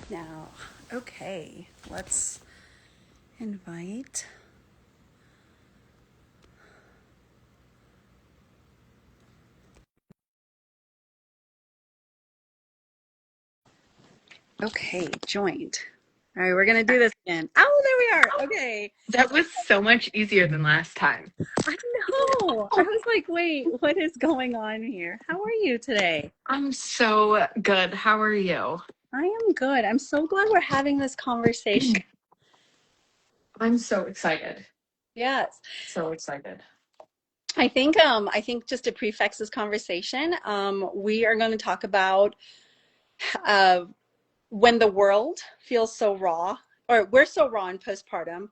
Now, okay, let's invite. Okay, joined. All right, we're gonna do this again. Oh, there we are. Okay. That was so much easier than last time. I know. I was like, wait, what is going on here? How are you today? I'm so good. How are you? I am good. I'm so glad we're having this conversation. I'm so excited. Yes. So excited. I think just to prefix this conversation, we are going to talk about uh, when the world feels so raw, or we're so raw in postpartum,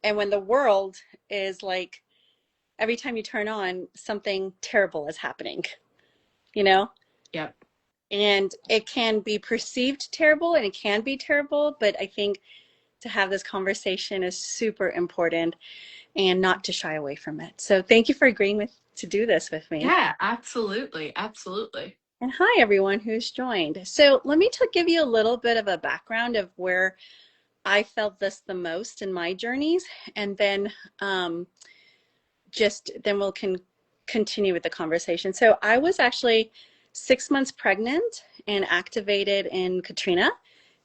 and when the world is like every time you turn on, something terrible is happening, you know? Yep. And it can be perceived terrible and it can be terrible, but I think to have this conversation is super important and not to shy away from it. So thank you for agreeing to do this with me. Yeah, absolutely. Absolutely. And hi everyone who's joined. So let me give you a little bit of a background of where I felt this the most in my journeys, and then just then we'll can continue with the conversation. So I was actually 6 months pregnant and activated in Katrina.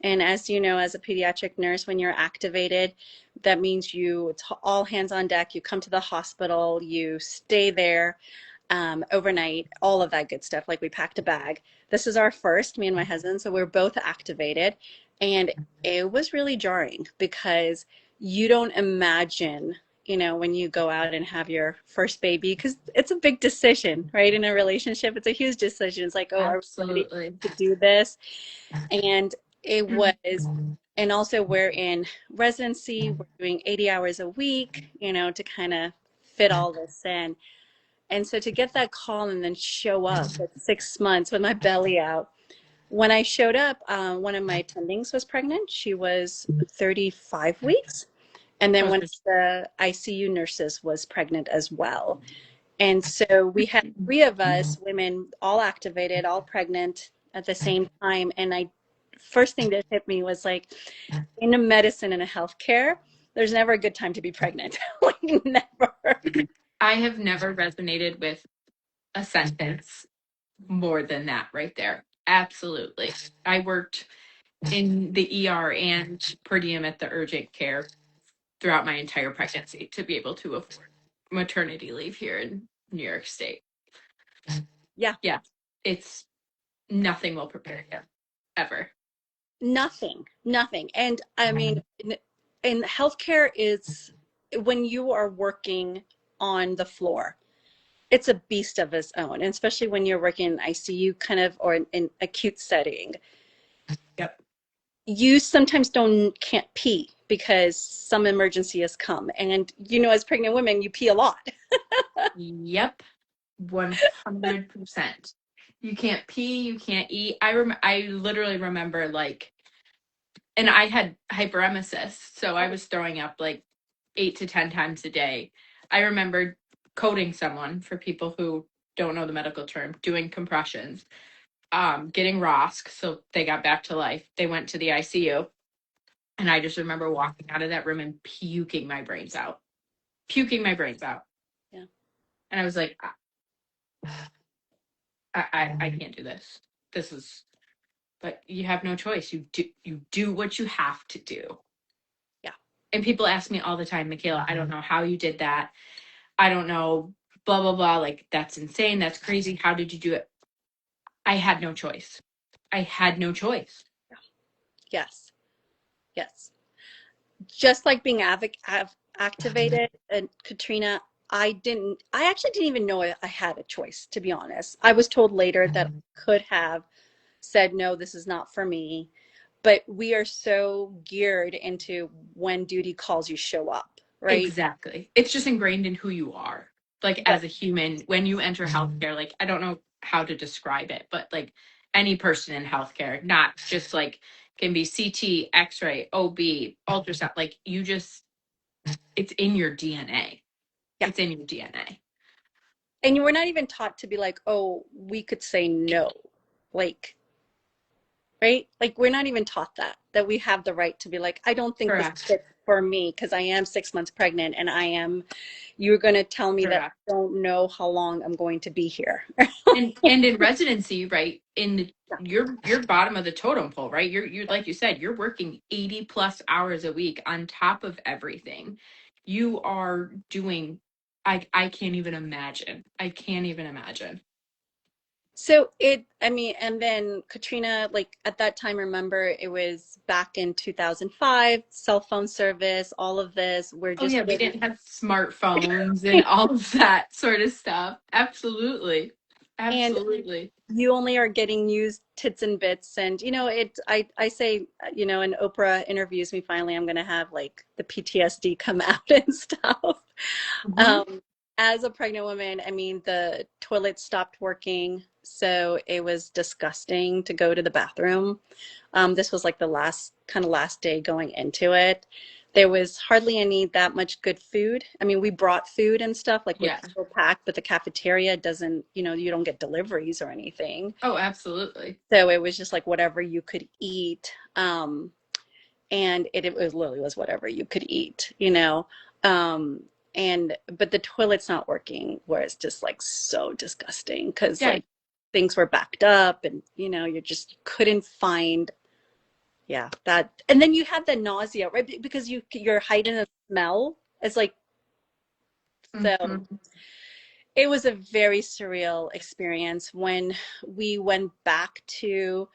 And as you know, as a pediatric nurse, when you're activated, that means it's all hands on deck. You come to the hospital, you stay there overnight, all of that good stuff. Like we packed a bag. This is our first, me and my husband. So we're both activated. And it was really jarring because you don't imagine, when you go out and have your first baby, because it's a big decision, right? In a relationship, it's a huge decision. It's like, oh, are we ready Absolutely. to do this? And it was, and also we're in residency, we're doing 80 hours a week, to kind of fit all this in. And so to get that call and then show up at 6 months with my belly out, when I showed up, one of my attendings was pregnant. She was 35 weeks. And then one of the ICU nurses was pregnant as well. And so we had three of us women all activated, all pregnant at the same time. And first thing that hit me was like, in a medicine and a healthcare, there's never a good time to be pregnant. Like never. I have never resonated with a sentence more than that right there. Absolutely. I worked in the ER and per diem at the urgent care throughout my entire pregnancy to be able to afford maternity leave here in New York State. Yeah. Yeah. It's nothing will prepare you ever. Nothing. And I mean, in healthcare, is when you are working on the floor, it's a beast of its own, and especially when you're working in ICU kind of or in acute setting. Yep. You sometimes can't pee because some emergency has come. And as pregnant women, you pee a lot. Yep. 100%. You can't pee, you can't eat. I literally remember and I had hyperemesis, so I was throwing up like 8 to 10 times a day. I remember coding someone, for people who don't know the medical term, doing compressions, getting ROSC, so they got back to life. They went to the ICU, and I just remember walking out of that room and puking my brains out. Puking my brains out. Yeah. And I was like, I can't do this. This is, but you have no choice. You do what you have to do. Yeah. And people ask me all the time, Michaela, I don't know how you did that. I don't know, blah, blah, blah. Like, that's insane. That's crazy. How did you do it? I had no choice. I had no choice. Yes. Yes. Just like being activated and Katrina, I actually didn't even know I had a choice, to be honest. I was told later that I could have said, no, this is not for me. But we are so geared into when duty calls, you show up, right? Exactly. It's just ingrained in who you are. Like, Right. as a human, when you enter healthcare, like, I don't know how to describe it, but like any person in healthcare, not just like can be CT, X-ray, OB, ultrasound, like it's in your DNA. Yeah. It's in your DNA. And you were not even taught to be like, oh, we could say no. Like, right? Like we're not even taught that we have the right to be like, I don't think this Correct. fits for me because I am 6 months pregnant and you're going to tell me that Correct. I don't know how long I'm going to be here. And in residency, right, in your bottom of the totem pole, right? You're like you said, you're working 80 plus hours a week on top of everything. You are doing I can't even imagine. I can't even imagine. So I mean, and then Katrina, like at that time, remember it was back in 2005, cell phone service, all of this. We're Oh just yeah, we getting, didn't have smartphones and all of that sort of stuff. Absolutely. and Absolutely. you only are getting used tits and bits. And, I say, in Oprah interviews me finally, I'm going to have like the PTSD come out and stuff. Hmm. Um, as a pregnant woman, I mean, the toilet stopped working. So it was disgusting to go to the bathroom. This was like the last day going into it. There was hardly any that much good food. I mean, we brought food and stuff, like we're Yeah. people packed, but the cafeteria doesn't, you don't get deliveries or anything. Oh, absolutely. So it was just like whatever you could eat. And it was literally was whatever you could eat. Um, but the toilet's not working, where it's just like so disgusting because Yeah. like things were backed up and you just couldn't find. Yeah, that, and then you have the nausea, right? Because you're hiding the smell. It's like, so Hmm. it was a very surreal experience when we went back to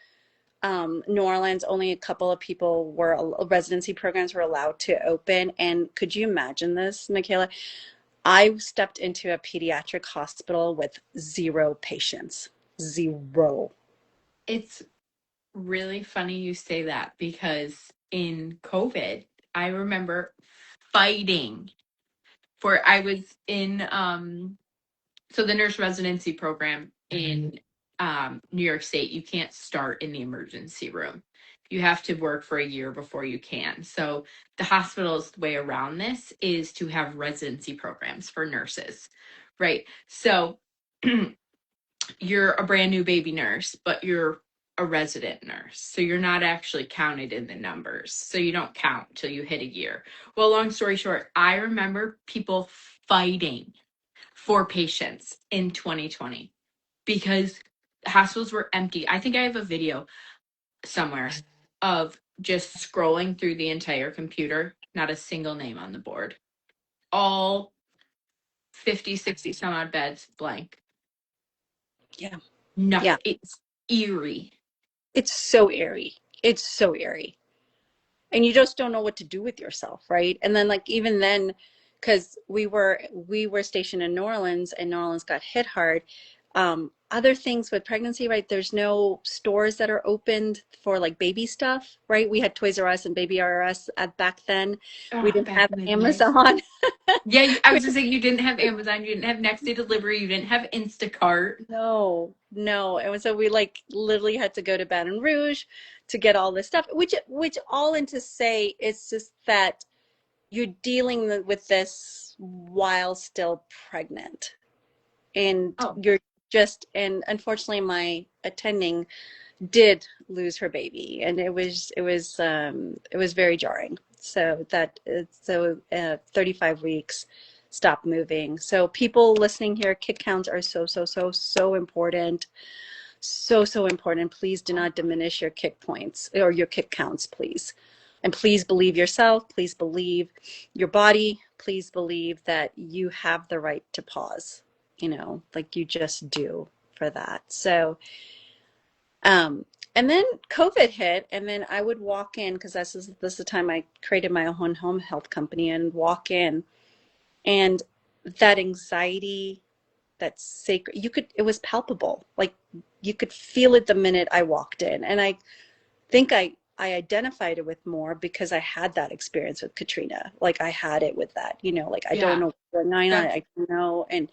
New Orleans. Only a couple of people were residency programs were allowed to open. And could you imagine this, Michaela? I stepped into a pediatric hospital with zero patients. Zero. It's really funny you say that because in COVID, I remember fighting for I was in so the nurse residency program in New York State, you can't start in the emergency room. You have to work for a year before you can. So the hospital's way around this is to have residency programs for nurses, right? So you're a brand new baby nurse, but you're a resident nurse. So you're not actually counted in the numbers. So you don't count till you hit a year. Well, long story short, I remember people fighting for patients in 2020 because hospitals were empty. I think I have a video somewhere of just scrolling through the entire computer, not a single name on the board. All 50, 60 some odd beds blank. Yeah. Yeah. Nothing. It's eerie. It's so eerie. It's so eerie. And you just don't know what to do with yourself, right? And then like even then, because we were stationed in New Orleans and New Orleans got hit hard. Other things with pregnancy, right? There's no stores that are opened for like baby stuff, right? We had Toys R Us and Baby R Us at back then. We Oh, didn't back have in the day. Amazon. Yeah, I was just saying you didn't have Amazon, you didn't have next day delivery, you didn't have Instacart. No, no. And so we like literally had to go to Baton Rouge to get all this stuff, which all in to say it's just that you're dealing with this while still pregnant. And Oh, and unfortunately my attending did lose her baby and it was very jarring. So 35 weeks, stop moving. So people listening here, kick counts are so important. So important. Please do not diminish your kick points or your kick counts, please. And please believe yourself. Please believe your body. Please believe that you have the right to pause, like you just do for that. So, and then COVID hit, and then I would walk in because this is the time I created my own home health company and walk in, and that anxiety, that sacred, it was palpable. Like you could feel it the minute I walked in. And I think I identified it with more because I had that experience with Katrina. Like I had it with that, like I don't yeah. know what's going on. That's I don't know. And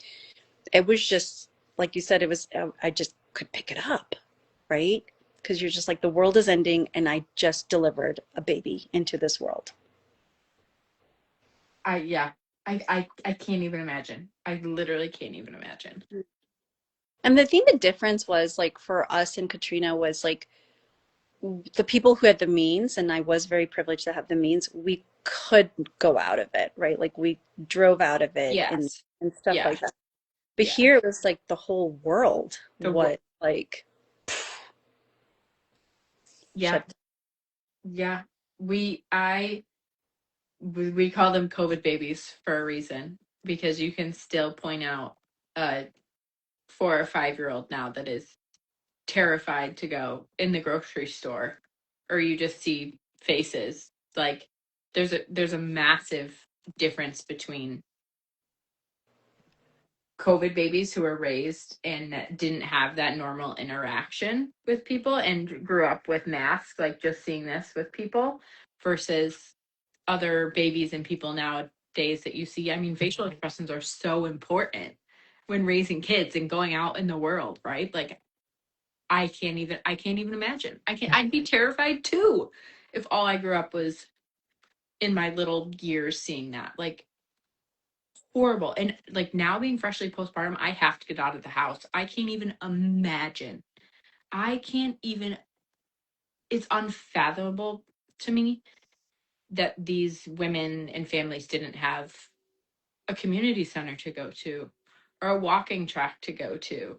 it was just, like you said, it was, I just could pick it up, right? Because you're just like, the world is ending and I just delivered a baby into this world. yeah. I can't even imagine. I literally can't even imagine. And the difference was like for us and Katrina was like the people who had the means, and I was very privileged to have the means, we could go out of it, right? Like we drove out of it Yes. and stuff Yeah. like that. But Yeah. here it was like the whole world The wor- was like yeah. shut. Yeah. We call them COVID babies for a reason because you can still point out a 4 or 5 year old now that is terrified to go in the grocery store, or you just see faces. Like there's a massive difference between COVID babies who were raised and didn't have that normal interaction with people and grew up with masks, like just seeing this with people, versus other babies and people nowadays that you see. I mean, facial expressions are so important when raising kids and going out in the world, right? Like I can't even imagine. I'd be terrified too if all I grew up was in my little years seeing that. Like horrible. And like now being freshly postpartum, I have to get out of the house. I can't even imagine. I can't even It's unfathomable to me that these women and families didn't have a community center to go to, or a walking track to go to,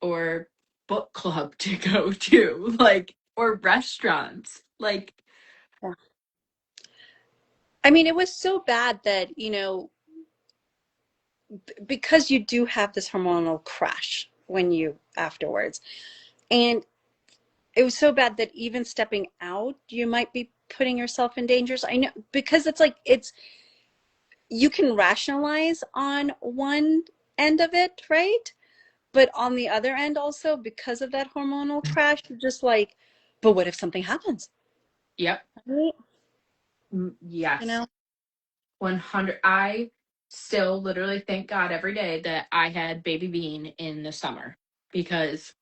or book club to go to, like, or restaurants. Like, Yeah. I mean, it was so bad that, because you do have this hormonal crash when you afterwards. And it was so bad that even stepping out, you might be putting yourself in dangers. I know because it's like you can rationalize on one end of it, right? But on the other end also, because of that hormonal crash, you're just like, but what if something happens? yep. Right? You Yes. know? 100. I still literally thank God every day that I had baby Bean in the summer, because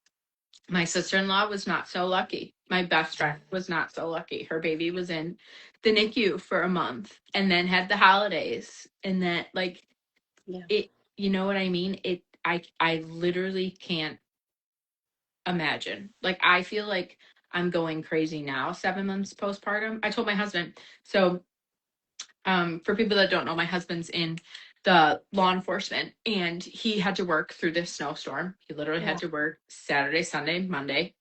my sister-in-law was not so lucky. My best friend was not so lucky. Her baby was in the NICU for a month and then had the holidays, and then like Yeah. it, you know what I mean? I literally can't imagine. Like I feel like I'm going crazy now, 7 months postpartum. I told my husband, so for people that don't know, my husband's in the law enforcement, and he had to work through this snowstorm. He literally had Yeah. to work Saturday, Sunday, Monday,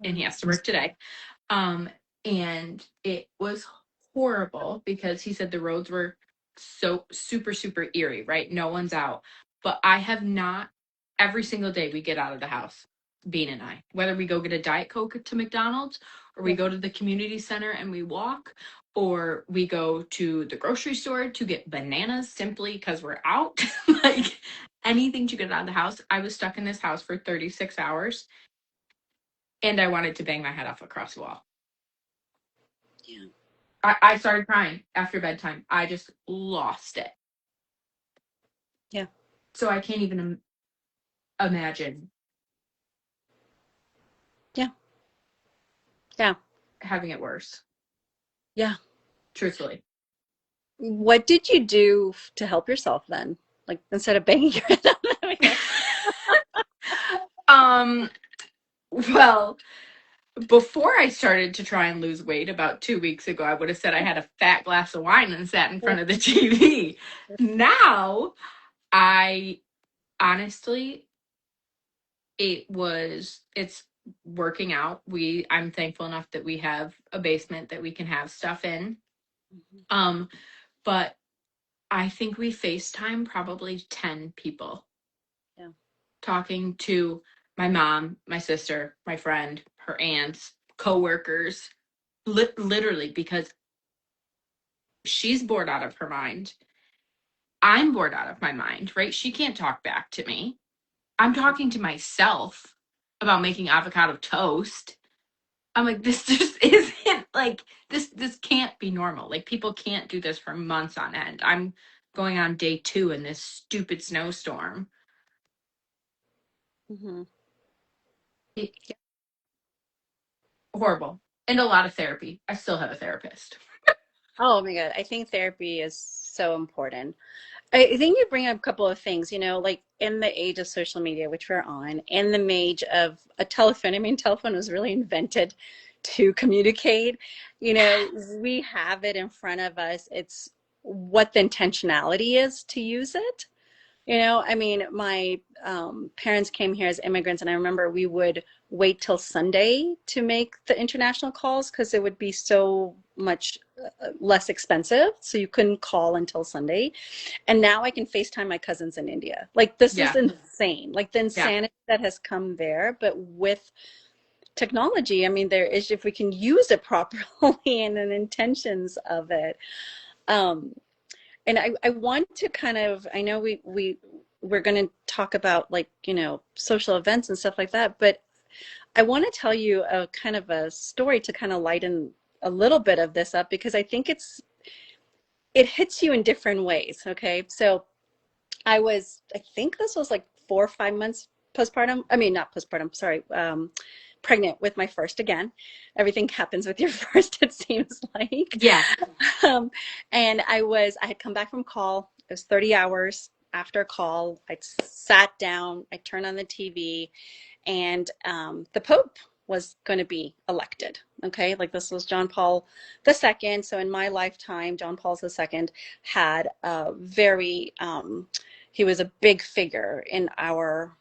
and he Wow. has to work today. Um, and it was horrible because he said the roads were so super, super eerie, right? No one's out. But I have not, every single day we get out of the house, Bean and I, whether we go get a Diet Coke to McDonald's, or we Yeah. go to the community center and we walk, or we go to the grocery store to get bananas simply because we're out. Like anything to get out of the house. I was stuck in this house for 36 hours and I wanted to bang my head off across the wall. Yeah. I started crying after bedtime. I just lost it. Yeah. So I can't even imagine Yeah. Yeah. having it worse, Yeah. truthfully. What did you do to help yourself then? Like instead of banging your head on the um, well, before I started to try and lose weight about 2 weeks ago, I would have said I had a fat glass of wine and sat in front of the TV. Now, I honestly, it's working out. I'm thankful enough that we have a basement that we can have stuff in. Um, but I think we FaceTime probably 10 people, Yeah. talking to my mom, my sister, my friend, her aunts, coworkers, literally, because she's bored out of her mind. I'm bored out of my mind, right? She can't talk back to me. I'm talking to myself about making avocado toast. I'm like, this just isn't like this can't be normal. Like people can't do this for months on end. I'm going on day 2 in this stupid snowstorm. Mm-hmm. It, horrible. And a lot of therapy. I still have a therapist. Oh my God. I think therapy is so important. I think you bring up a couple of things, like in the age of social media, which we're on, in the age of a telephone. I mean, telephone was really invented to communicate. You know, we have it in front of us. It's what the intentionality is to use it. You know, I mean, my parents came here as immigrants, and I remember we would wait till Sunday to make the international calls because it would be so much less expensive. So you couldn't call until Sunday. And now I can FaceTime my cousins in India. Like, this is Yeah. insane. Like, the Yeah. insanity that has come there. But with technology, I mean, there is, if we can use it properly and the intentions of it. Um, and I want to kind of, I know we're going to talk about, like, you know, social events and stuff like that, but I want to tell you a kind of a story to kind of lighten a little bit of this up, because I think it hits you in different ways. Okay. So I think this was like 4 or 5 months postpartum. I mean, not postpartum, sorry, pregnant with my first again. Everything happens with your first, it seems like. Yeah. Um, and I had come back from call. It was 30 hours after a call. I sat down, I turned on the TV, and the Pope was going to be elected. Okay, like, this was John Paul II. So in my lifetime, John Paul II had a very, he was a big figure in our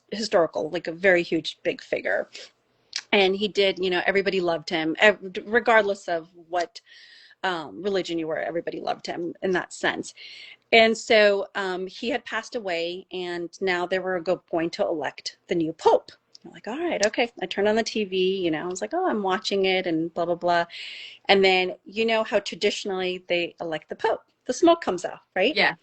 historical, like a very huge big figure. And he did, you know, everybody loved him, regardless of what religion you were, everybody loved him in that sense. And so he had passed away, and now they were going to elect the new pope. I'm like, all right, okay. I turned on the TV, you know, I was like, oh, I'm watching it and blah, blah, blah. And then, you know how traditionally they elect the pope, the smoke comes out, right? Yeah.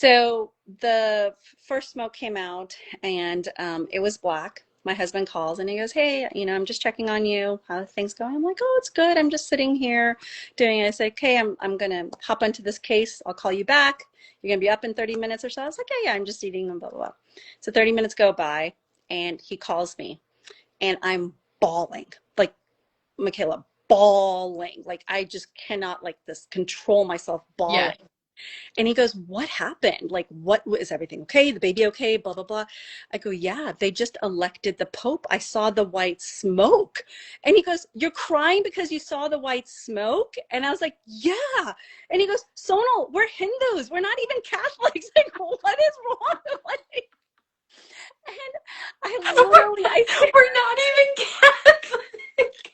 So the first smoke came out, and it was black. My husband calls and he goes, hey, you know, I'm just checking on you. How are things going? I'm like, oh, it's good. I'm just sitting here doing it. I say, okay, I'm going to hop onto this case. I'll call you back. You're going to be up in 30 minutes or so. I was like, yeah, I'm just eating them, blah, blah, blah. So 30 minutes go by, and he calls me, and I'm bawling, like, Michaela, bawling. Like, I just cannot, like, this, control myself, Yeah. bawling. And he goes, what happened? Like, what, is everything okay? The baby okay? Blah, blah, blah. I go, yeah, they just elected the Pope. I saw the white smoke. And he goes, you're crying because you saw the white smoke? And I was like, yeah. And he goes, Sonal, we're Hindus. We're not even Catholics. Like, what is wrong? Like, and I We're not even Catholic.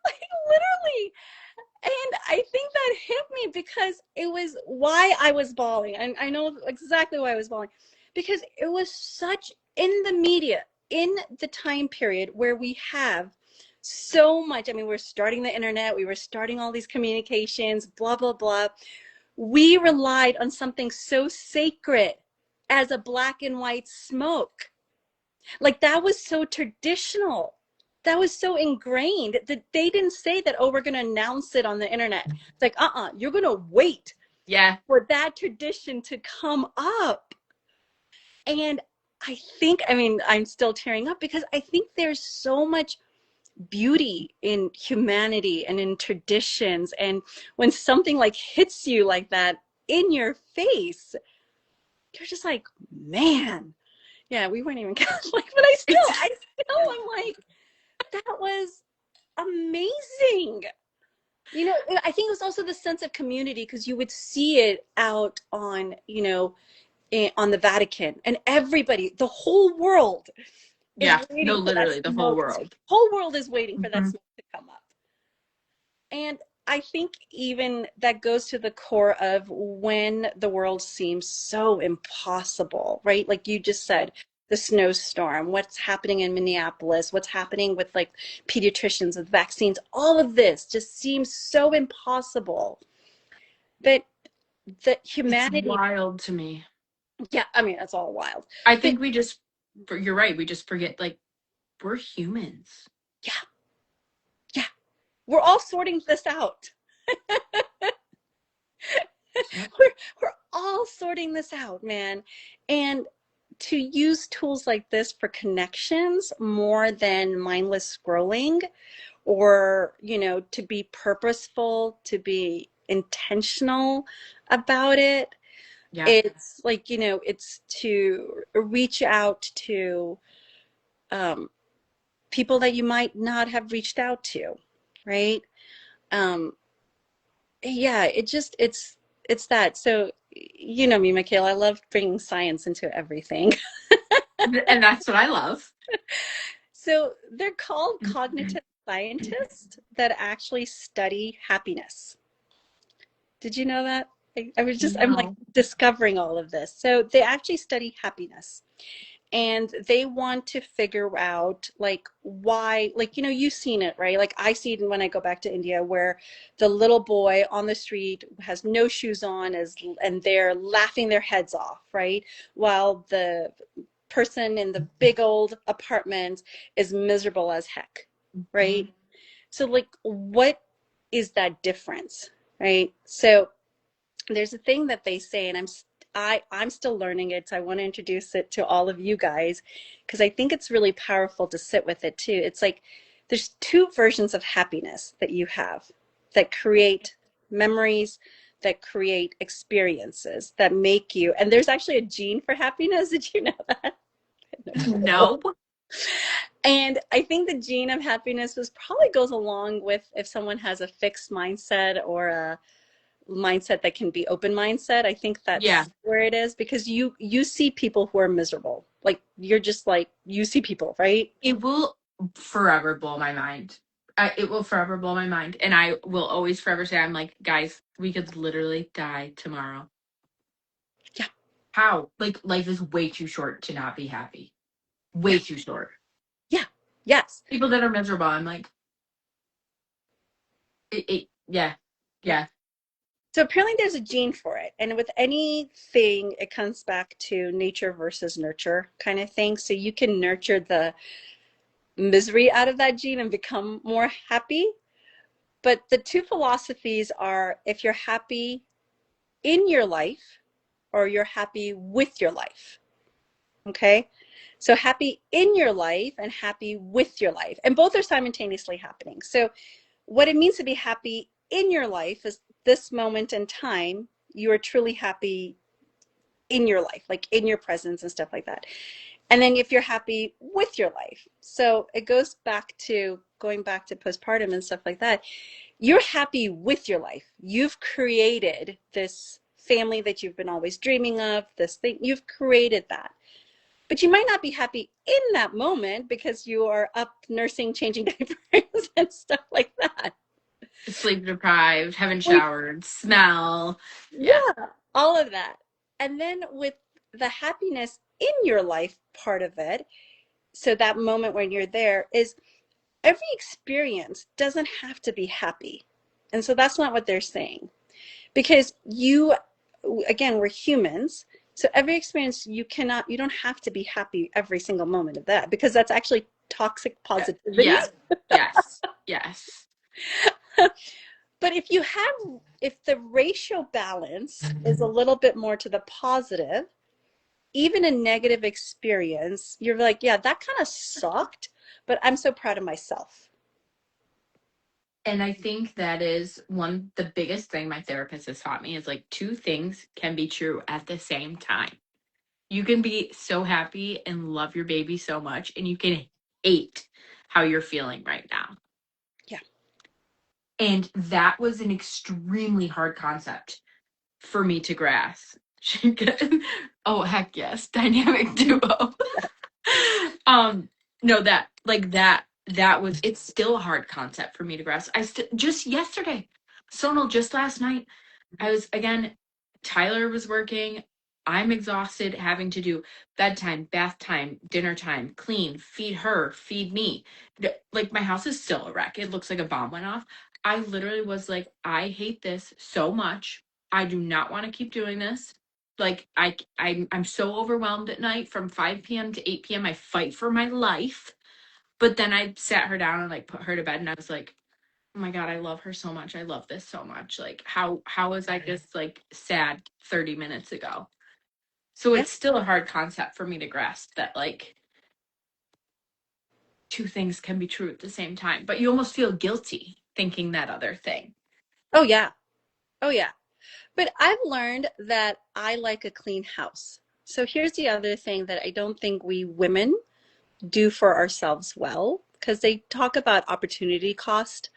like, literally. And I think that hit me because it was why I was bawling. And I know exactly why I was bawling. Because it was such, in the media, in the time period where we have so much. I mean, we're starting the internet, we were starting all these communications, blah, blah, blah. We relied on something so sacred as a black and white smoke. Like, that was so traditional. That was so ingrained that they didn't say that, oh, we're going to announce it on the internet. It's like, you're going to wait Yeah. for that tradition to come up. And I think, I mean, I'm still tearing up because I think there's so much beauty in humanity and in traditions. And when something like hits you like that in your face, you're just like, man, yeah, we weren't even Catholic, but I still am like, that was amazing. You know, I think it was also the sense of community because you would see it out on, you know, on the Vatican, and everybody, the whole world is Yeah. No, waiting for that literally the whole smoke. world. Whole world is waiting for that Hmm. smoke to come up. And I think even that goes to the core of when the world seems so impossible, right? Like you just said, the snowstorm, what's happening in Minneapolis, what's happening with, like, pediatricians with vaccines, all of this just seems so impossible. But the It's humanity, wild to me. yeah, I mean, that's all wild. I But think we just, you're right. We just forget, like, we're humans. yeah, yeah, we're all sorting this out. Yep. we're all sorting this out, man. And to use tools like this for connections more than mindless scrolling, or, you know, to be purposeful, to be intentional about it. Yeah. It's like, you know, it's to reach out to um, people that you might not have reached out to, right? Um, yeah, it's that. So you know me, Michaela, I love bringing science into everything. And that's what I love. So they're called cognitive scientists that actually study happiness. Did you know that? I'm like No. discovering all of this. So they actually study happiness, and they want to figure out like why, like, you know, you've seen it, right? Like I see it when I go back to India, where the little boy on the street has no shoes on, and they're laughing their heads off, right? While the person in the big old apartment is miserable as heck, right? So like, what is that difference, right? So there's a thing that they say, and I'm still learning it, so I want to introduce it to all of you guys because I think it's really powerful to sit with it too. It's like there's two versions of happiness that you have that create memories, that create experiences, that make you, and there's actually a gene for happiness. Did you know that? No. And I think the gene of happiness was probably goes along with if someone has a fixed mindset or a mindset that can be open mindset. I think Yeah. that's where it is because you see people who are miserable. Like you're just like you see people, right? It will forever blow my mind. It will forever blow my mind. And I will always forever say, I'm like, guys, we could literally die tomorrow. Yeah. How? Like, life is way too short to not be happy. Yeah. Way too short. Yeah. Yes. People that are miserable, I'm like, yeah. Yeah. Yeah. So apparently there's a gene for it. And with anything, it comes back to nature versus nurture kind of thing. So you can nurture the misery out of that gene and become more happy. But the two philosophies are if you're happy in your life or you're happy with your life. Okay. So happy in your life and happy with your life. And both are simultaneously happening. So what it means to be happy in your life is this moment in time, you are truly happy in your life, like in your presence and stuff like that. And then if you're happy with your life. So it goes back to going back to postpartum and stuff like that. You're happy with your life. You've created this family that you've been always dreaming of, this thing, you've created that. But you might not be happy in that moment because you are up nursing, changing diapers and stuff like that. Sleep deprived, haven't Like, showered, smell. Yeah. yeah, all of that. And then with the happiness in your life part of it, so that moment when you're there is every experience doesn't have to be happy. And so that's not what they're saying. Because you, again, we're humans. So every experience you don't have to be happy every single moment of that because that's actually toxic positivity. Yeah. Yes. Yes. But if the ratio balance is a little bit more to the positive, even a negative experience, you're like, yeah, that kind of sucked, but I'm so proud of myself. And I think that is the biggest thing my therapist has taught me is like two things can be true at the same time. You can be so happy and love your baby so much, and you can hate how you're feeling right now. Yeah. And that was an extremely hard concept for me to grasp. Oh, heck yes. Dynamic duo. um, no, that was, it's still a hard concept for me to grasp. Just yesterday, Sonal, just last night, I was again, Tyler was working. I'm exhausted having to do bedtime, bath time, dinner time, clean, feed her, feed me. Like my house is still a wreck. It looks like a bomb went off. I literally was like, I hate this so much. I do not want to keep doing this. Like I'm so overwhelmed at night from 5 p.m. to 8 p.m. I fight for my life. But then I sat her down and like put her to bed and I was like, oh my god, I love her so much. I love this so much. Like how was I just like sad 30 minutes ago? So Yeah. it's still a hard concept for me to grasp that like two things can be true at the same time, but you almost feel guilty thinking that other thing. Oh, yeah. Oh, yeah. But I've learned that I like a clean house. So here's the other thing that I don't think we women do for ourselves well. because they talk about opportunity cost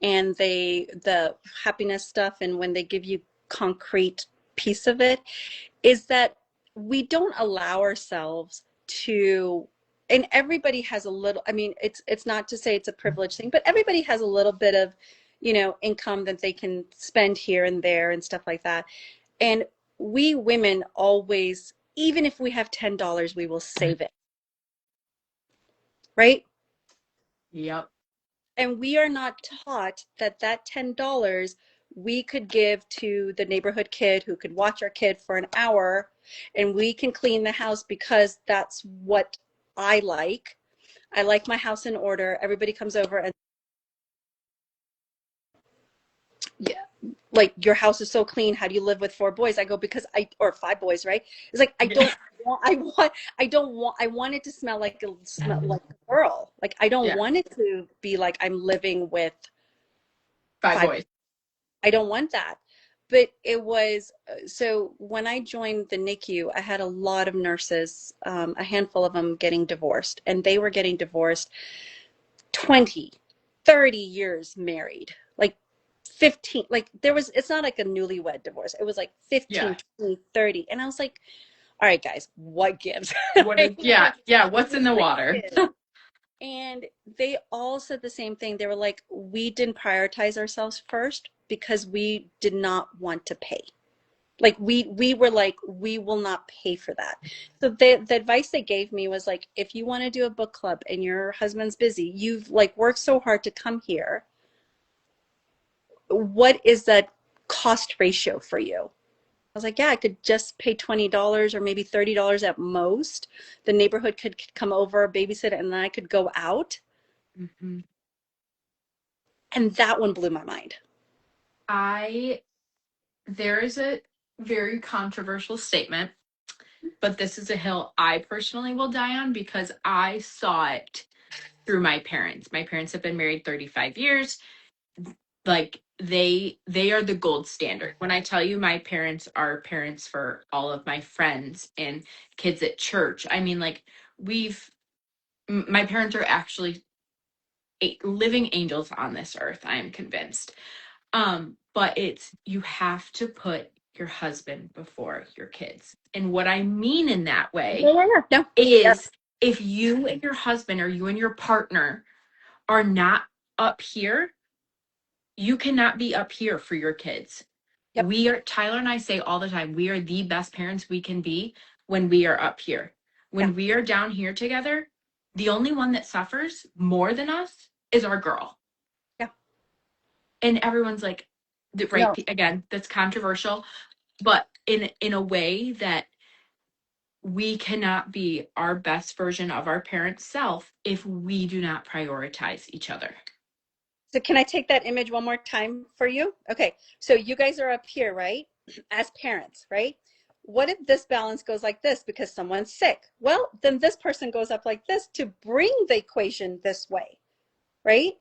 and the happiness stuff, and when they give you concrete piece of it, is that we don't allow ourselves to, and everybody has a little, I mean, it's not to say it's a privilege thing, but everybody has a little bit of, income that they can spend here and there and stuff like that. And we women always, even if we have $10, we will save it, right? Yep. And we are not taught that that $10 we could give to the neighborhood kid who could watch our kid for an hour, and we can clean the house because that's what I like. I like my house in order. Everybody comes over and, yeah, like, your house is so clean. How do you live with four boys? I go, because or five boys, right? It's like, Yeah. I want it to smell like a girl. Like, I don't Yeah. want it to be like I'm living with Five five. boys. I don't want that. But it was, so when I joined the NICU, I had a lot of nurses, a handful of them getting divorced, and they were getting divorced 20, 30 years married. Like 15, like it's not like a newlywed divorce. It was like Yeah. 15, 20, 30. And I was like, all right, guys, what gives? What is, Right? yeah, yeah, what's in the What water? gives? And they all said the same thing. They were like, we didn't prioritize ourselves first because we did not want to pay. Like, we were like, we will not pay for that. So the advice they gave me was like, if you want to do a book club and your husband's busy, you've like worked so hard to come here, what is that cost ratio for you? I was like, yeah, I could just pay $20 or maybe $30 at most. The neighborhood could come over, babysit, and then I could go out. Mhm. And that one blew my mind. I There is a very controversial statement, but this is a hill I personally will die on because I saw it through my parents. My parents have been married 35 years. Like they are the gold standard. When I tell you my parents are parents for all of my friends and kids at church, I mean, like, we've my parents are actually living angels on this earth, I am convinced. But it's, you have to put your husband before your kids. And what I mean in that Yeah, way yeah, yeah. No. Yep. is, if you and your husband or you and your partner are not up here, you cannot be up here for your kids. Yep. Tyler and I say all the time, we are the best parents we can be when we are up here. Yeah. When we are down here together, the only one that suffers more than us is our girl. Yeah. And everyone's like, right, No. again, that's controversial, but in a way that we cannot be our best version of our parents' self if we do not prioritize each other. So can I take that image one more time for you? Okay. So you guys are up here, right? As parents, right? What if this balance goes like this because someone's sick? Well, then this person goes up like this to bring the equation this way, right?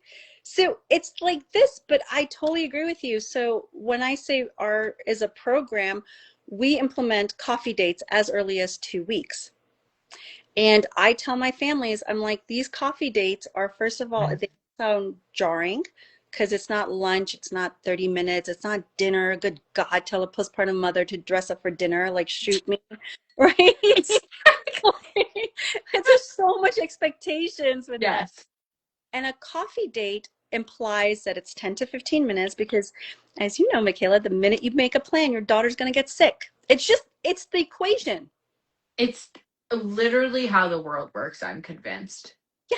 So it's like this, but I totally agree with you. So when I say our is a program, we implement coffee dates as early as 2 weeks. And I tell my families, I'm like, these coffee dates are, first of all, they sound jarring because it's not lunch, it's not 30 minutes, it's not dinner. Good God, tell a postpartum mother to dress up for dinner, like, shoot me, right? There's so much expectations with that. Yes. And a coffee date implies that it's 10 to 15 minutes because, as you know, Michaela, the minute you make a plan, your daughter's going to get sick. It's the equation. It's literally how the world works, I'm convinced. Yeah,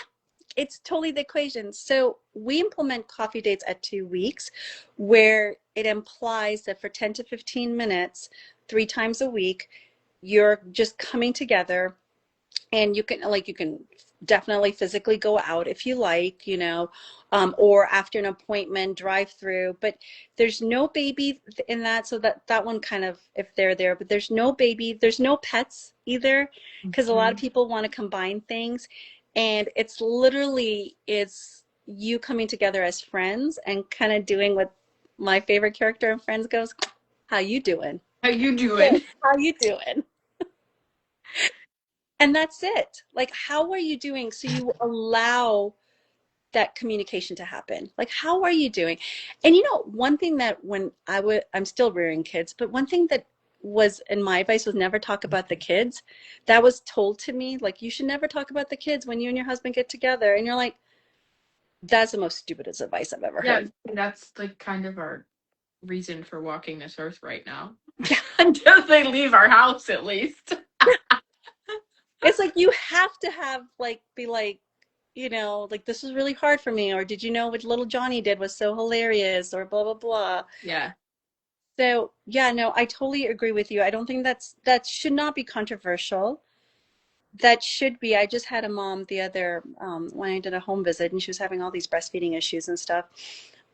it's totally the equation. So we implement coffee dates at 2 weeks, where it implies that for 10 to 15 minutes, 3 times a week, you're just coming together, and you can definitely physically go out if you like, or after an appointment, drive through. But there's no baby in that, so that one kind of, if they're there, but there's no baby, there's no pets either, because a lot of Mhm. people want to combine things, and it's literally, it's you coming together as friends and kind of doing what my favorite character in Friends goes, how you doing? How you Good. doing? How you doing? And that's it. Like, how are you doing? So you allow that communication to happen. Like, how are you doing? And you know, one thing that when I'm still rearing kids, but one thing that was in my advice was never talk about the kids. That was told to me, like, you should never talk about the kids when you and your husband get together. And you're like, that's the most stupidest advice I've ever Yeah, heard. that's like kind of our reason for walking this earth right now. Yeah. Until they leave our house, at least. It's like you have to have like be like, you know, like this was really hard for me, or did you know what little Johnny did was so hilarious, or blah blah blah. Yeah. So yeah, no, I totally agree with you. I don't think that should not be controversial. That should be. I just had a mom the other when I did a home visit, and she was having all these breastfeeding issues and stuff,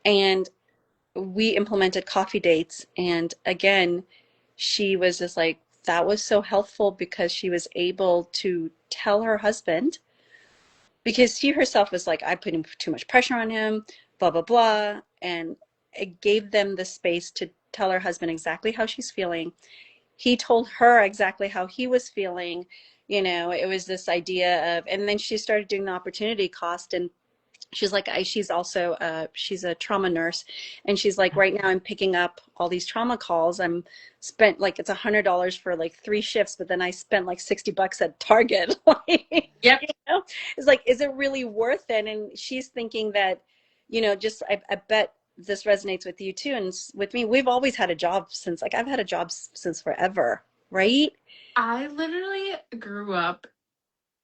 and we implemented coffee dates, and again, she was just like, that was so helpful because she was able to tell her husband, because she herself was like, I put too much pressure on him, blah, blah, blah. And it gave them the space to tell her husband exactly how she's feeling. He told her exactly how he was feeling. You know, it was this idea of, and then she started doing the opportunity cost. And she's like, she's also she's a trauma nurse, and she's like, right now I'm picking up all these trauma calls. I'm spent like it's $100 for like 3 shifts, but then I spent like $60 at Target. Like, Yep. you know, it's like, is it really worth it? And she's thinking that, you know, just I bet this resonates with you too, and with me. We've always had a job since, like, I've had a job since forever, right? I literally grew up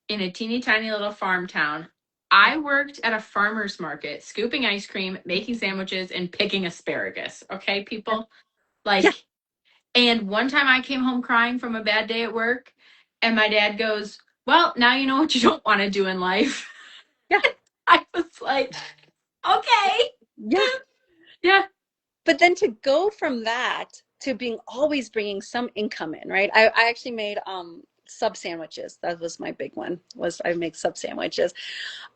in a teeny tiny little farm town. Yeah, I worked at a farmer's market, scooping ice cream, making sandwiches, and picking asparagus. Okay, yeah, people? yeah, Like, and one time I came home crying from a bad day at work, and my dad goes, well, now you know what you don't want to do in life. yeah, I was like, okay. yeah. Yeah. But then to go from that to being always bringing some income in, right? I actually made sub sandwiches. That was my big one, was I make sub sandwiches.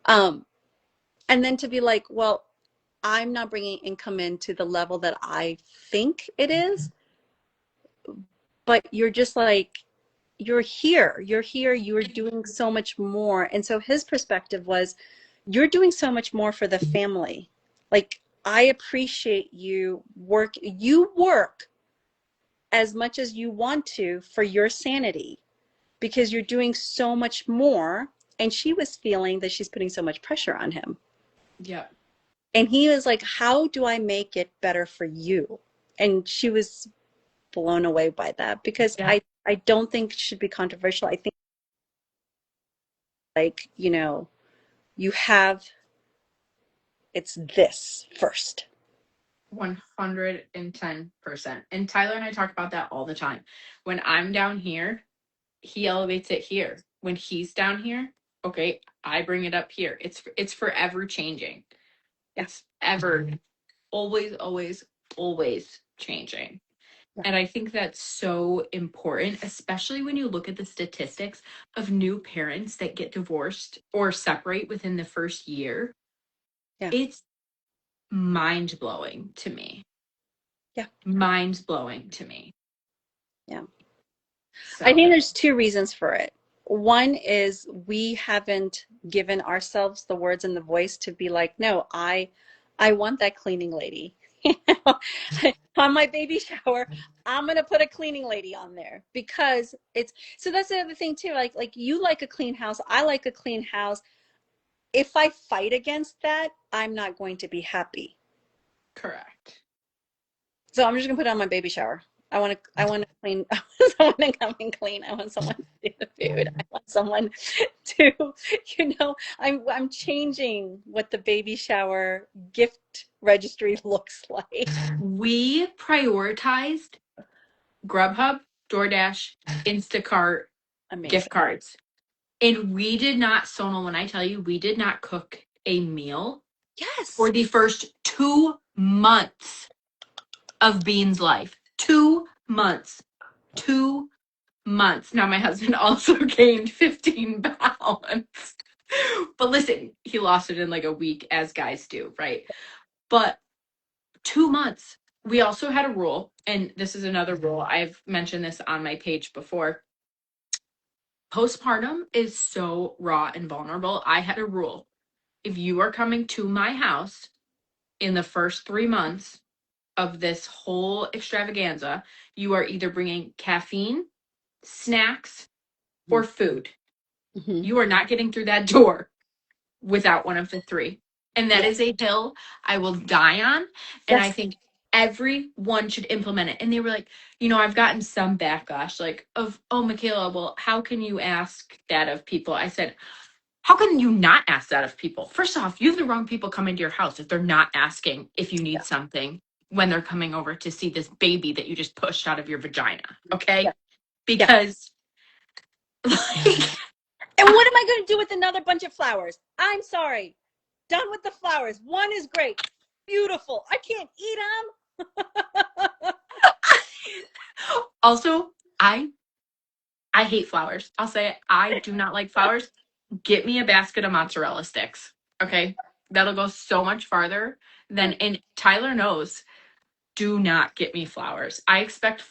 Um, and then to be like, well, I'm not bringing income in to the level that I think it is, but you're just like, you're here, you're doing so much more. And so his perspective was, you're doing so much more for the family. Like, I appreciate you work as much as you want to for your sanity, because you're doing so much more. And she was feeling that she's putting so much pressure on him. Yeah. And he was like, how do I make it better for you? And she was blown away by that, because Yeah. I don't think it should be controversial. I think, like, you know, you have, it's this first. 110%. And Tyler and I talk about that all the time. When I'm down here, he elevates it here. When he's down here, okay, I bring it up here. It's forever changing. Yeah, It's ever always always always changing. yeah, And I think that's so important, especially when you look at the statistics of new parents that get divorced or separate within the first year. yeah, It's mind blowing to me. yeah, Mind blowing to me. yeah. I So, think there's two reasons for it. One is we haven't given ourselves the words and the voice to be like, no, I want that cleaning lady. You know, on my baby shower, I'm gonna put a cleaning lady on there, because it's, so that's the other thing too. Like you like a clean house, I like a clean house. If I fight against that, I'm not going to be happy. correct. So I'm just gonna put it on my baby shower. I want to clean. I want someone to come and clean. I want someone to do the food. I want someone to, I'm changing what the baby shower gift registry looks like. We prioritized Grubhub, DoorDash, Instacart, gift Amazing. cards. And we did not, Sonal, when I tell you, we did not cook a meal for Yes. the first 2 months of Bean's life. 2 months. 2 months. Now, my husband also gained 15 pounds. But listen, he lost it in like a week, as guys do, right? But 2 months. We also had a rule, and this is another rule. I've mentioned this on my page before. Postpartum is so raw and vulnerable. I had a rule. if you are coming to my house in the first 3 months of this whole extravaganza, you are either bringing caffeine, snacks, or food. Mm-hmm. You are not getting through that door without one of the three. And that Yeah. is a hill I will die on. And I Yes. think everyone should implement it. And they were like, I've gotten some backlash, like, oh, Michaela, well, how can you ask that of people? I said, how can you not ask that of people? First off, you have the wrong people coming to your house if they're not asking if you Yeah. need something when they're coming over to see this baby that you just pushed out of your vagina. Yeah. Okay? Yeah. Because, like, And what am I going to do with another bunch of flowers? I'm sorry. Done with the flowers. One is great. Beautiful. I can't eat them. also, I hate flowers. I'll say it. I do not like flowers. Get me a basket of mozzarella sticks. Okay? That'll go so much farther than, and Tyler knows, do not get me flowers. I expect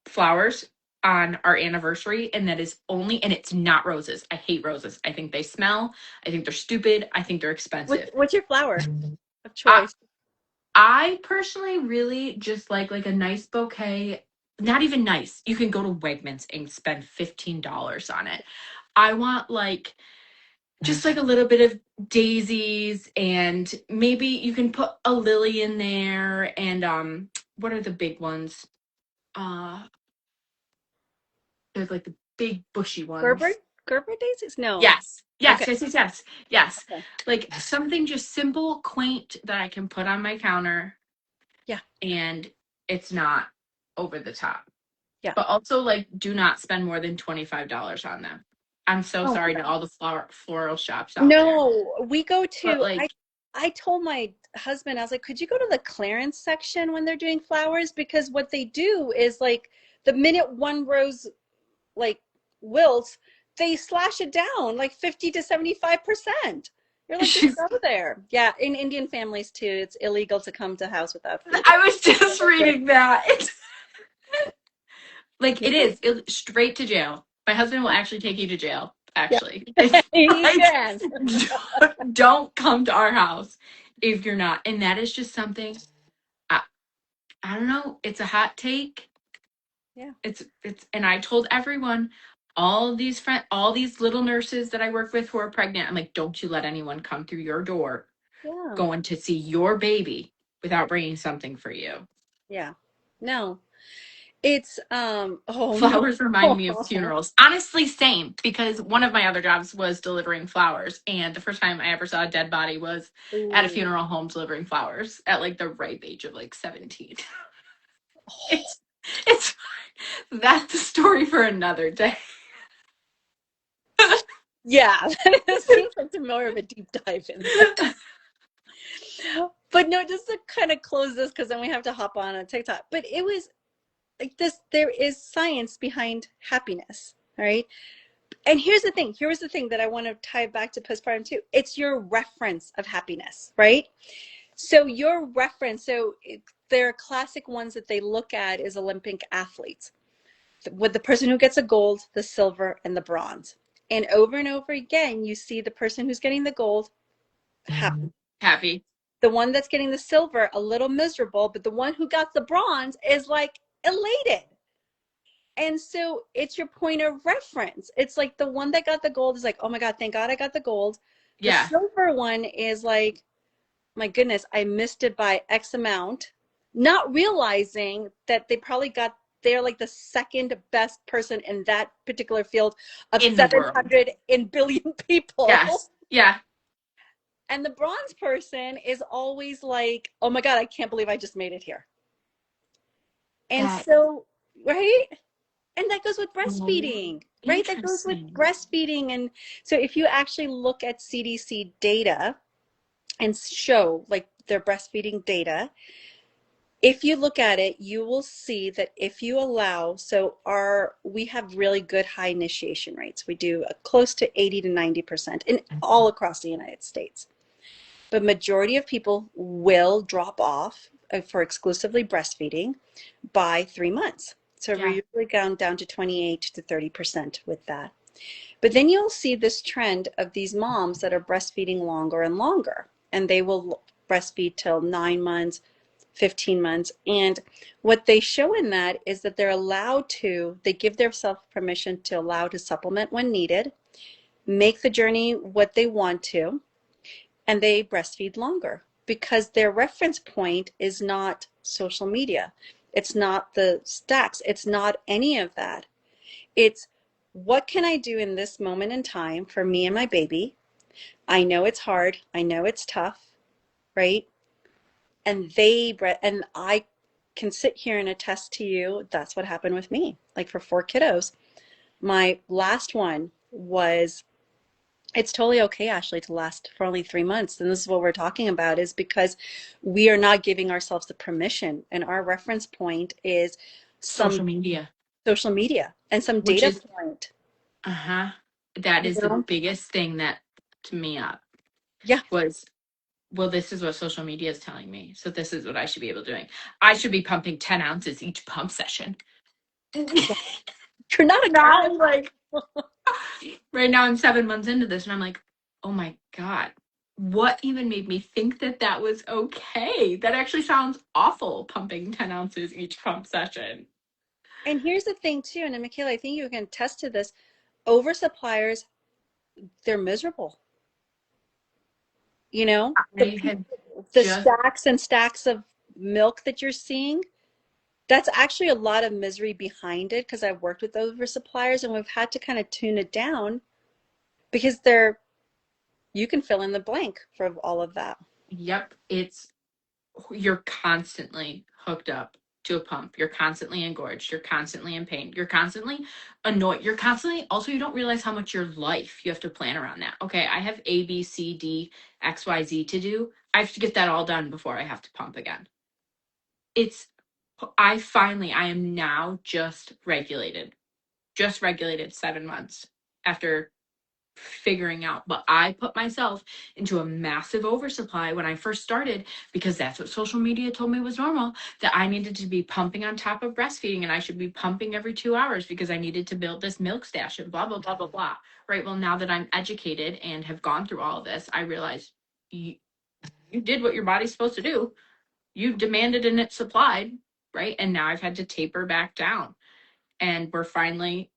flowers on our anniversary, and that is only, and it's not roses. I hate roses. I think they smell. I think they're stupid. I think they're expensive. What's your flower of I, choice? I personally really just like a nice bouquet. Not even nice. You can go to Wegmans and spend $15 on it. I want like just like a little bit of daisies, and maybe you can put a lily in there, and what are the big ones? Uh there's like the big bushy Gerber? ones. Gerber daisies? No. Yes. Yes, Okay. yes, yes, yes. Yes. Okay. Like something just simple, quaint that I can put on my counter, Yeah. and it's not over the top. Yeah. But also, like, do not spend more than $25 on them. I'm so Oh my sorry to God. all the floral shops out there. No, we go But to like, I told my husband, I was like, could you go to the clearance section when they're doing flowers? Because what they do is like the minute one rose like wilts, they slash it down like 50 to 75%. You're like, just she's go there. Yeah, in Indian families too, it's illegal to come to house without food. I was just reading that. Like Yeah. it is straight to jail. My husband will actually take you to jail. Yeah. Actually, it's He like can. don't come to our house if you're not. And that is just something. I, I don't know. It's a hot take. Yeah. It's and I told everyone, all these little nurses that I work with who are pregnant. I'm like, don't you let anyone come through your door Yeah. going to see your baby without bringing something for you. Yeah. No. It's oh Flowers remind me of no. funerals. Honestly, same, because one of my other jobs was delivering flowers. And the first time I ever saw a dead body was at a Ooh. funeral home delivering flowers at like the ripe age of like 17. It's, it's, that's the story for another day. Yeah, it seems like to more of a deep dive in there. But no, just to kind of close this because then we have to hop on a TikTok. But it was like this, there is science behind happiness, all right? And here's the thing, here's the thing that I want to tie back to postpartum too. It's your reference of happiness, right? So your reference, there are classic ones that they look at is Olympic athletes with the person who gets a gold, the silver, and the bronze. And over again, you see the person who's getting the gold happy. Happy. The one that's getting the silver, a little miserable, but the one who got the bronze is like elated. And so it's your point of reference. It's like the one that got the gold is like, oh my God, thank God I got the gold. The Yeah. silver one is like, my goodness, I missed it by X amount, not realizing that they're like the second best person in that particular field of In the world. 700 in billion people. Yes. Yeah. And the bronze person is always like, oh my God, I can't believe I just made it here. And That so, right? And that goes with oh, breastfeeding, right? That goes with interesting. breastfeeding. And so if you actually look at CDC data and show like their breastfeeding data, if you look at it, you will see that if you allow, we have really good high initiation rates. We do close to 80 to 90% in all across the United States. But majority of people will drop off for exclusively breastfeeding by 3 months. So we're Yeah. usually down to 28 to 30% with that. But then you'll see this trend of these moms that are breastfeeding longer and longer, and they will breastfeed till 9 months, 15 months. And what they show in that is that they're allowed to, they give themselves permission to allow to supplement when needed, make the journey what they want to, and they breastfeed longer because their reference point is not social media. It's not the stacks. It's not any of that. It's what can I do in this moment in time for me and my baby? I know it's hard. I know it's tough, right? And I can sit here and attest to you that's what happened with me. Like for 4 kiddos, my last one was it's totally okay, Ashley, to last for only 3 months. And this is what we're talking about is because we are not giving ourselves the permission. And our reference point is some Social media, social media and some which data is, point. uh-huh, that You is the know? biggest thing that to me up Yeah. was, well, this is what social media is telling me. So this is what I should be able to doing. I should be pumping 10 ounces each pump session. Yeah. You're not a Now cow. I'm like, right now I'm 7 months into this and I'm like, oh my God, what even made me think that that was okay? That actually sounds awful, pumping 10 ounces each pump session. And here's the thing too, and Michaela, I think you can attest to this. Oversuppliers, they're miserable. You know, the I had people, the just, stacks and stacks of milk that you're seeing, that's actually a lot of misery behind it because I've worked with oversuppliers and we've had to kind of tune it down because you can fill in the blank for all of that. yep, it's, you're constantly hooked up to a pump. You're constantly engorged. You're constantly in pain. You're constantly annoyed. You're constantly, also, you don't realize how much your life you have to plan around that. Okay, I have A, B, C, D, X, Y, Z to do. I have to get that all done before I have to pump again. It's, I am now just regulated 7 months after figuring out, but I put myself into a massive oversupply when I first started because that's what social media told me was normal, that I needed to be pumping on top of breastfeeding and I should be pumping every 2 hours because I needed to build this milk stash and blah blah blah blah blah. Right, well, now that I'm educated and have gone through all of this, I realize you did what your body's supposed to do. You demanded and it supplied, right? And now I've had to taper back down, and we're finally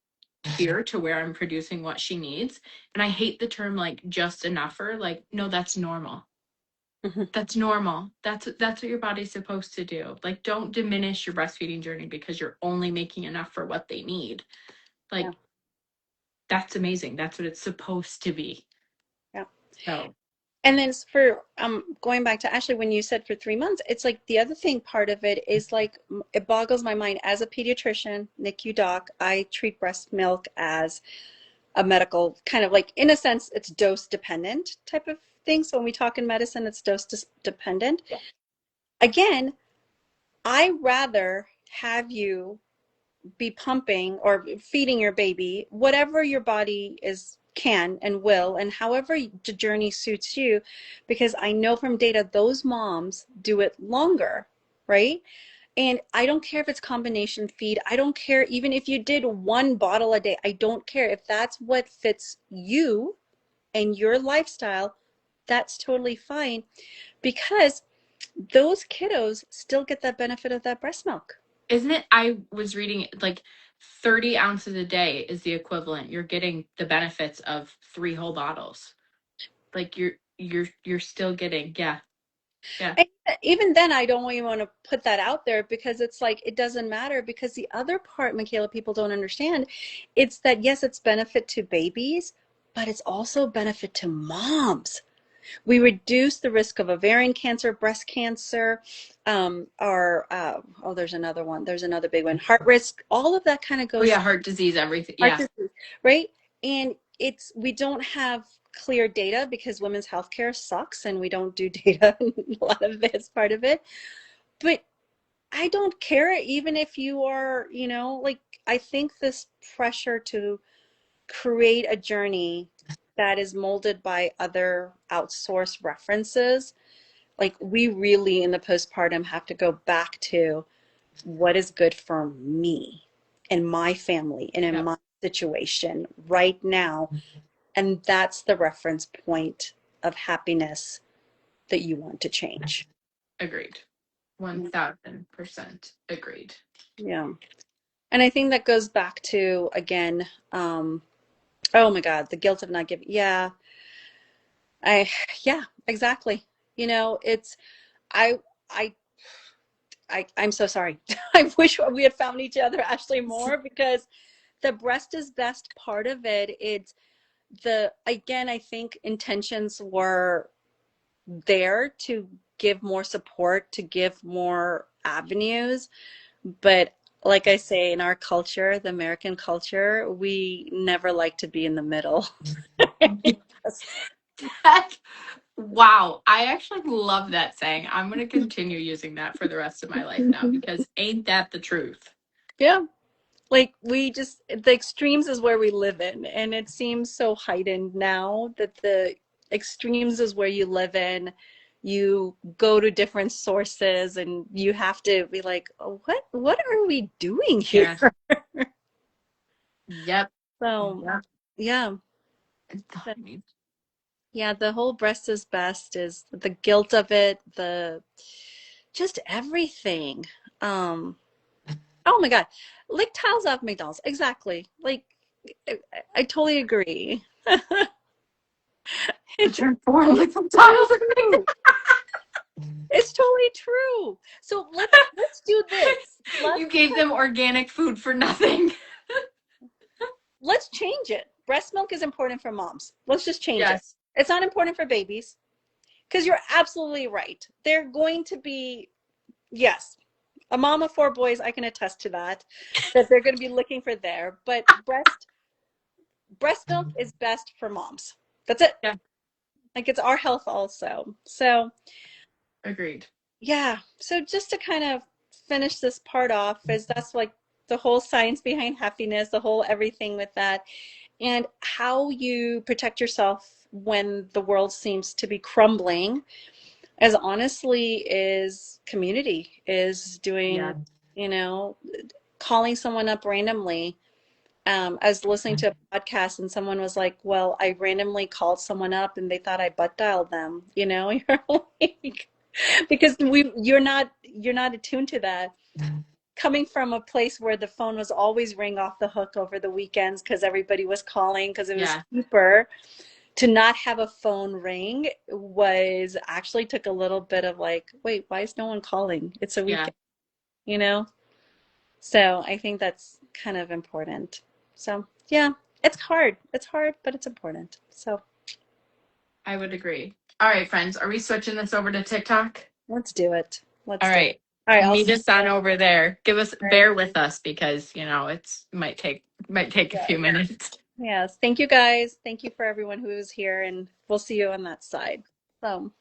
here to where I'm producing what she needs. And I hate the term like just enougher. Like, no, that's normal. Mhm. That's normal. That's what your body's supposed to do. Like, don't diminish your breastfeeding journey because you're only making enough for what they need. Yeah, Like, that's amazing. That's what it's supposed to be. yeah. So, And then for going back to Ashley, when you said for 3 months, it's like the other thing part of it is like it boggles my mind as a pediatrician, NICU doc, I treat breast milk as a medical kind of like in a sense it's dose dependent type of thing. So when we talk in medicine, it's dose dependent. Again, I rather have you be pumping or feeding your baby, whatever your body is can and will, and however the journey suits you, because I know from data those moms do it longer, right? And I don't care if it's combination feed. I don't care even if you did 1 bottle a day. I don't care if that's what fits you and your lifestyle. That's totally fine because those kiddos still get that benefit of that breast milk. isn't it? I was reading like 30 ounces a day is the equivalent. You're getting the benefits of 3 whole bottles. Like, you're still getting, yeah, yeah. And even then, I don't even want to put that out there because it's like it doesn't matter because the other part, Michaela, people don't understand, it's that yes, it's benefit to babies, but it's also benefit to moms. We reduce the risk of ovarian cancer, breast cancer, or oh, there's another one. There's another big one. Heart risk. All of that kind of Oh goes yeah, heart disease, everything. heart Yeah. disease, right? And it's we don't have clear data because women's healthcare sucks, and we don't do data. A lot of it is part of it, but I don't care even if you are, like I think this pressure to create a journey that is molded by other outsourced references, like we really in the postpartum have to go back to what is good for me and my family and in Yep. my situation right now. And that's the reference point of happiness that you want to change. Agreed. 1000% agreed. Yeah. And I think that goes back to, again, oh my God, the guilt of not giving. Yeah, I, yeah, exactly. You know, it's, I, I, I'm so sorry. I wish we had found each other actually more, because the breast is best part of it. It's again, I think intentions were there to give more support, to give more avenues. But like I say, in our culture, the American culture, we never like to be in the middle. Wow, I actually love that saying. I'm going to continue using that for the rest of my life now, because ain't that the truth? Yeah. Like we just, the extremes is where we live in. And it seems so heightened now that the extremes is where you live in. You go to different sources and you have to be like, oh, what are we doing here? Yeah. Yep. So Yep. yeah. Yeah, the whole breast is best is the guilt of it, the just everything. Um, oh my God. Lick tiles off McDonald's. Exactly. Like I totally agree. I It's turned 4 totally with some tiles and true. It's totally true. So let's do this. you gave them organic food for nothing. Let's change it. Breast milk is important for moms. Let's just change it. Yes. It's not important for babies, because you're absolutely right. They're going to be, yes, a mom of 4 boys, I can attest to that, that they're going to be looking for there. But breast milk is best for moms. That's it. Yeah. Like it's our health also. So Agreed. yeah. So just to kind of finish this part off, is that's like the whole science behind happiness, the whole everything with that, and how you protect yourself when the world seems to be crumbling, as honestly is community, is doing, Yeah. you know, calling someone up randomly. I was listening to a podcast and someone was like, well, I randomly called someone up and they thought I butt dialed them. You know, you're like, because you're not attuned to that. Coming from a place where the phone was always ring off the hook over the weekends because everybody was calling because it was Yeah. cheaper, to not have a phone ring was actually took a little bit of like, wait, why is no one calling? It's a Yeah. weekend, you know? So I think that's kind of important. So yeah, it's hard. It's hard, but it's important. So I would agree. All right, friends. Are we switching this over to TikTok? let's do it. All Let's do it. right. All right, I'll Meet see us you on there. over there. All right. Bear with us because, it's might take a Yeah. few minutes. Yes. Thank you guys. Thank you for everyone who is here, and we'll see you on that side. So